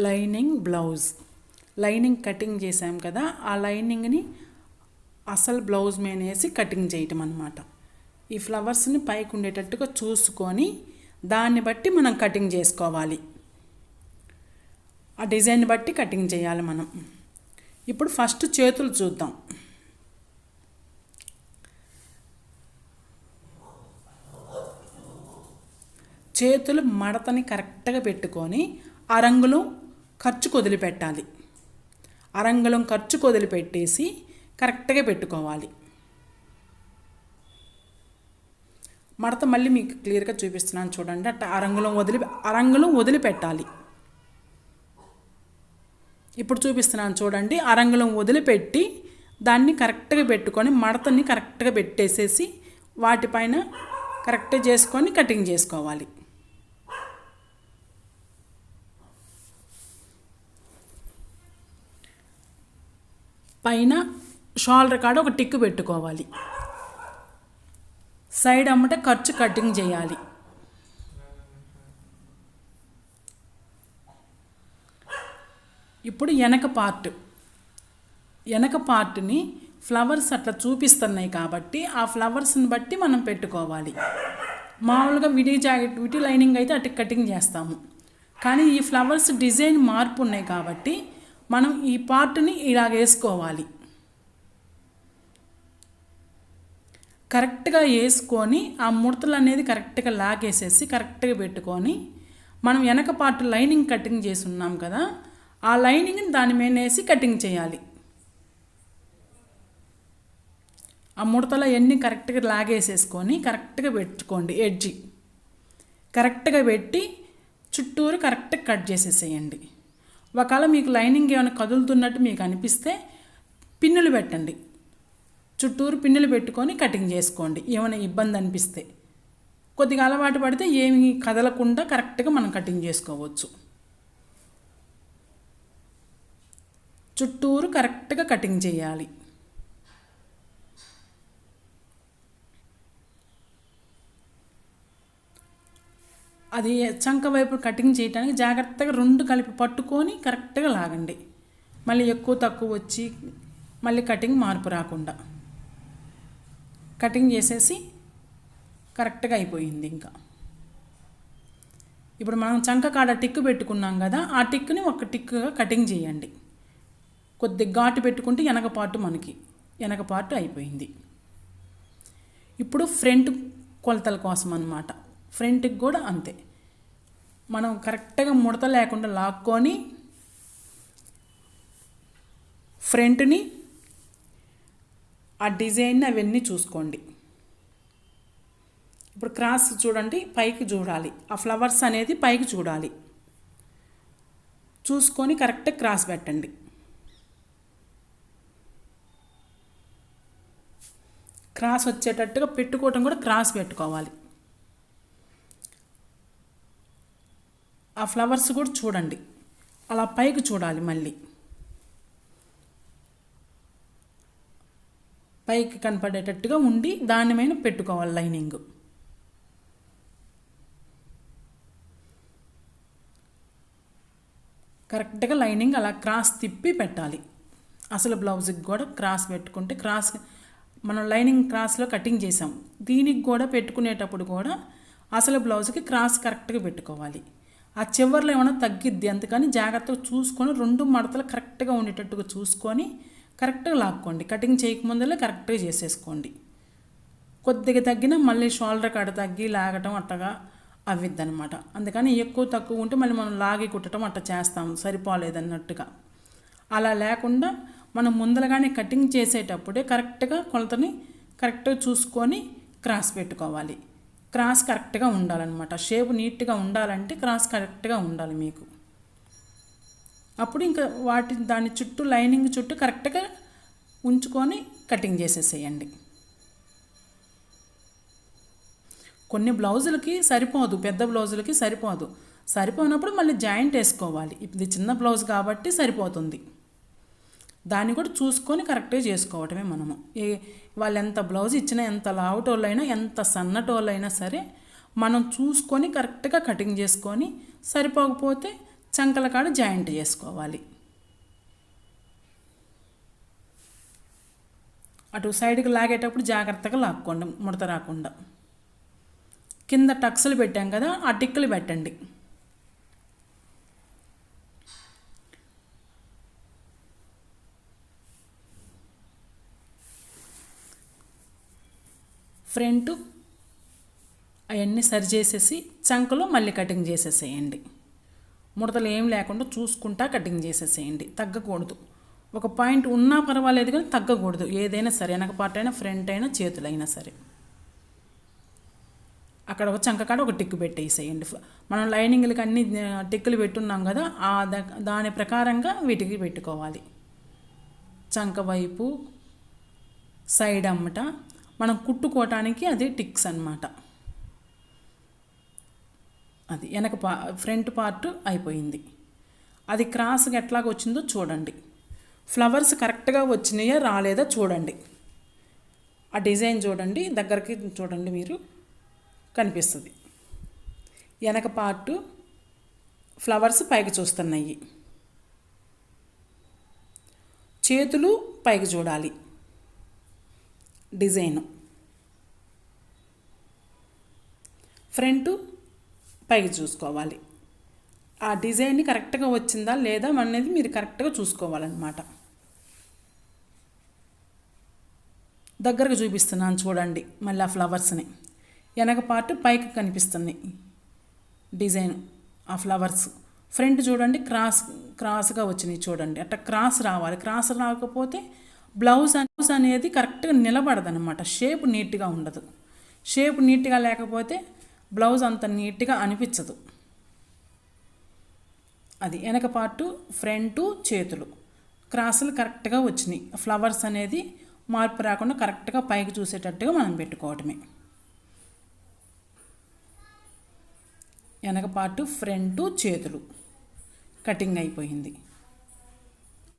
Lining blouse. Lining cutting చేసాం కదా, ఆ లైనింగ్ని అసలు బ్లౌజ్ మీద వేసి కటింగ్ చేయటం అన్నమాట. ఈ ఫ్లవర్స్ని పైకి ఉండేటట్టుగా చూసుకొని దాన్ని బట్టి మనం కటింగ్ చేసుకోవాలి. ఆ డిజైన్ బట్టి కటింగ్ చేయాలి మనం. ఇప్పుడు ఫస్ట్ చేతులు చూద్దాం. చేతులు మడతని కరెక్ట్గా పెట్టుకొని అరంగుళం ఖర్చుకు వదిలిపెట్టాలి. అరంగుళం ఖర్చుకు వదిలిపెట్టేసి కరెక్ట్గా పెట్టుకోవాలి. మడత మళ్ళీ మీకు క్లియర్గా చూపిస్తున్నాను చూడండి. అట్లా అరంగుళం వదిలిపెట్టాలి. ఇప్పుడు చూపిస్తున్నాను చూడండి. అరంగుళం వదిలిపెట్టి దాన్ని కరెక్ట్గా పెట్టుకొని మడతని కరెక్ట్గా పెట్టేసేసి వాటిపైన కరెక్ట్గా చేసుకొని కటింగ్ చేసుకోవాలి. పైన షోల్డర్ కాడ ఒక టిక్ పెట్టుకోవాలి. సైడ్ అమ్మట ఖర్చు కటింగ్ చేయాలి. ఇప్పుడు వెనక పార్ట్ని ఫ్లవర్స్ అట్లా చూపిస్తున్నాయి కాబట్టి ఆ ఫ్లవర్స్ని బట్టి మనం పెట్టుకోవాలి. మామూలుగా విడి లైనింగ్ అయితే అటు కటింగ్ చేస్తాము, కానీ ఈ ఫ్లవర్స్ డిజైన్ మార్పు ఉన్నాయి కాబట్టి మనం ఈ పార్ట్ని ఇలాగ వేసుకోవాలి. కరెక్ట్గా వేసుకొని ఆ ముడతలు అనేది కరెక్ట్గా లాగేసేసి కరెక్ట్గా పెట్టుకొని మనం వెనక పార్ట్ లైనింగ్ కటింగ్ చేసి ఉన్నాం కదా, ఆ లైనింగ్ని దాని మీద వేసి కటింగ్ చేయాలి. ఆ ముడతలు ఎన్ని కరెక్ట్గా లాగేసేసుకొని కరెక్ట్గా పెట్టుకోండి. ఎడ్జి కరెక్ట్గా పెట్టి చుట్టూరు కరెక్ట్గా కట్ చేసేసేయండి. ఒకవేళ మీకు లైనింగ్ ఏమైనా కదులుతున్నట్టు మీకు అనిపిస్తే పిన్నులు పెట్టండి. చుట్టూరు పిన్నులు పెట్టుకొని కటింగ్ చేసుకోండి. ఏమైనా ఇబ్బంది అనిపిస్తే కొద్దిగా అలవాటు పడితే ఏమి కదలకుండా కరెక్ట్గా మనం కటింగ్ చేసుకోవచ్చు. చుట్టూరు కరెక్ట్గా కటింగ్ చేయాలి. అది చంక వైపు కటింగ్ చేయడానికి జాగ్రత్తగా రెండు కలిపి పట్టుకొని కరెక్ట్గా లాగండి. మళ్ళీ ఎక్కువ తక్కువ వచ్చి మళ్ళీ కటింగ్ మార్పు రాకుండా కటింగ్ చేసేసి కరెక్ట్గా అయిపోయింది. ఇంకా ఇప్పుడు మనం చంక కాడ టిక్కు పెట్టుకున్నాం కదా, ఆ టిక్కుని ఒక టిక్కుగా కటింగ్ చేయండి. కొద్దిగా ఘాటు పెట్టుకుంటే వెనక పార్ట్ అయిపోయింది. ఇప్పుడు ఫ్రంట్ కొలతల కోసం అన్నమాట. ఫ్రంట్కి కూడా అంతే. మనం కరెక్ట్గా ముడత లేకుండా లాక్కొని ఫ్రంట్ని ఆ డిజైన్ని అవన్నీ చూసుకోండి. ఇప్పుడు క్రాస్ చూడండి, పైకి చూడాలి. ఆ ఫ్లవర్స్ అనేది పైకి చూడాలి. చూసుకొని కరెక్ట్గా క్రాస్ పెట్టండి. క్రాస్ వచ్చేటట్టుగా పెట్టుకోవటం కూడా క్రాస్ పెట్టుకోవాలి. ఆ ఫ్లవర్స్ కూడా చూడండి, అలా పైకి చూడాలి. మళ్ళీ పైకి కనపడేటట్టుగా ఉండి దాని మీద పెట్టుకోవాలి లైనింగ్. కరెక్ట్గా లైనింగ్ అలా క్రాస్ తిప్పి పెట్టాలి. అసలు బ్లౌజ్కి కూడా క్రాస్ పెట్టుకుంటే మనం లైనింగ్ క్రాస్లో కటింగ్ చేసాం, దీనికి కూడా పెట్టుకునేటప్పుడు కూడా అసలు బ్లౌజ్కి క్రాస్ కరెక్ట్గా పెట్టుకోవాలి. ఆ చివర్లో ఏమైనా తగ్గిద్ది, అందుకని జాగ్రత్తగా చూసుకొని రెండు మడతలు కరెక్ట్గా ఉండేటట్టుగా చూసుకొని కరెక్ట్గా లాక్కోండి. కటింగ్ చేయకముందలే కరెక్ట్గా చేసేసుకోండి. కొద్దిగా తగ్గినా మళ్ళీ షోల్డర్ కాడ తగ్గి లాగటం అట్టగా అవ్విద్ది అనమాట. అందుకని ఎక్కువ తక్కువ ఉంటే మళ్ళీ మనం లాగి కుట్టడం అట్ట చేస్తాం సరిపోలేదన్నట్టుగా. అలా లేకుండా మనం ముందరగానే కటింగ్ చేసేటప్పుడే కరెక్ట్గా కొలతని కరెక్ట్గా చూసుకొని క్రాస్ పెట్టుకోవాలి. క్రాస్ కరెక్ట్గా ఉండాలన్నమాట. షేప్ నీట్గా ఉండాలంటే క్రాస్ కరెక్ట్గా ఉండాలి మీకు. అప్పుడు ఇంకా దాని చుట్టూ లైనింగ్ చుట్టూ కరెక్ట్గా ఉంచుకొని కటింగ్ చేసేసేయండి. కొన్ని బ్లౌజులకి సరిపోదు, పెద్ద బ్లౌజులకి సరిపోనప్పుడు మళ్ళీ జాయింట్ వేసుకోవాలి. ఇది చిన్న బ్లౌజ్ కాబట్టి సరిపోతుంది. దాన్ని కూడా చూసుకొని కరెక్ట్గా చేసుకోవటమే మనము. వాళ్ళు ఎంత బ్లౌజ్ ఇచ్చినా, ఎంత లావుటోళ్ళైనా, ఎంత సన్నటోళ్ళైనా సరే మనం చూసుకొని కరెక్ట్గా కటింగ్ చేసుకొని సరిపోకపోతే చంకల కాడ జాయింట్ చేసుకోవాలి. అటు సైడ్కి లాగేటప్పుడు జాగ్రత్తగా లాక్కోండి, ముడత రాకుండా. కింద టక్స్లు పెట్టాం కదా, ఆ టిక్కులు పెట్టండి. ఫ్రంట్ అవన్నీ సరి చేసేసి చంకలో మళ్ళీ కటింగ్ చేసేసేయండి. ముడతలు ఏం లేకుండా చూసుకుంటా కటింగ్ చేసేసేయండి. తగ్గకూడదు. ఒక పాయింట్ ఉన్నా పర్వాలేదు కానీ తగ్గకూడదు. ఏదైనా సరే, వెనక పార్ట్ అయినా ఫ్రంట్ అయినా చేతులైనా సరే. అక్కడ ఒక చంక కాడ ఒక టిక్కు పెట్టేసేయండి. మనం లైనింగ్లకి అన్ని టిక్కులు పెట్టున్నాం కదా, దాని ప్రకారంగా వీటికి పెట్టుకోవాలి. చంక వైపు సైడ్ అమ్మట మనం కుట్టుకోవటానికి అది టిక్స్ అన్నమాట. అది ఫ్రంట్ పార్ట్ అయిపోయింది. అది క్రాస్గా ఎట్లాగ వచ్చిందో చూడండి. ఫ్లవర్స్ కరెక్ట్గా వచ్చినాయా రాలేదా చూడండి. ఆ డిజైన్ చూడండి, దగ్గరికి చూడండి, మీరు కనిపిస్తుంది. వెనక పార్ట్ ఫ్లవర్స్ పైకి చూస్తున్నాయి, చేతులు పైకి చూడాలి. డిజైను ఫ్రంట్ పైకి చూసుకోవాలి. ఆ డిజైన్ కరెక్ట్గా వచ్చిందా లేదా అనేది మీరు కరెక్ట్గా చూసుకోవాలన్నమాట. దగ్గరకు చూపిస్తున్నాను చూడండి. మళ్ళీ ఆ ఫ్లవర్స్ని వెనక పార్ట్ పైకి కనిపిస్తున్నాయి డిజైన్, ఆ ఫ్లవర్స్. ఫ్రంట్ చూడండి, క్రాస్గా వచ్చినాయి చూడండి. అట్లా క్రాస్ రావాలి. క్రాస్ రాకపోతే బ్లౌజ్ అనేది కరెక్ట్గా నిలబడదనమాట. షేప్ నీట్గా ఉండదు. షేప్ నీట్గా లేకపోతే బ్లౌజ్ అంత నీట్గా అనిపించదు. అది వెనక పార్టు ఫ్రంట్ చేతులు క్రాసులు కరెక్ట్గా వచ్చినాయి. ఫ్లవర్స్ అనేది మార్పు రాకుండా కరెక్ట్గా పైకి చూసేటట్టుగా మనం పెట్టుకోవటమే. వెనక పార్టు ఫ్రంట్ చేతులు కటింగ్ అయిపోయింది.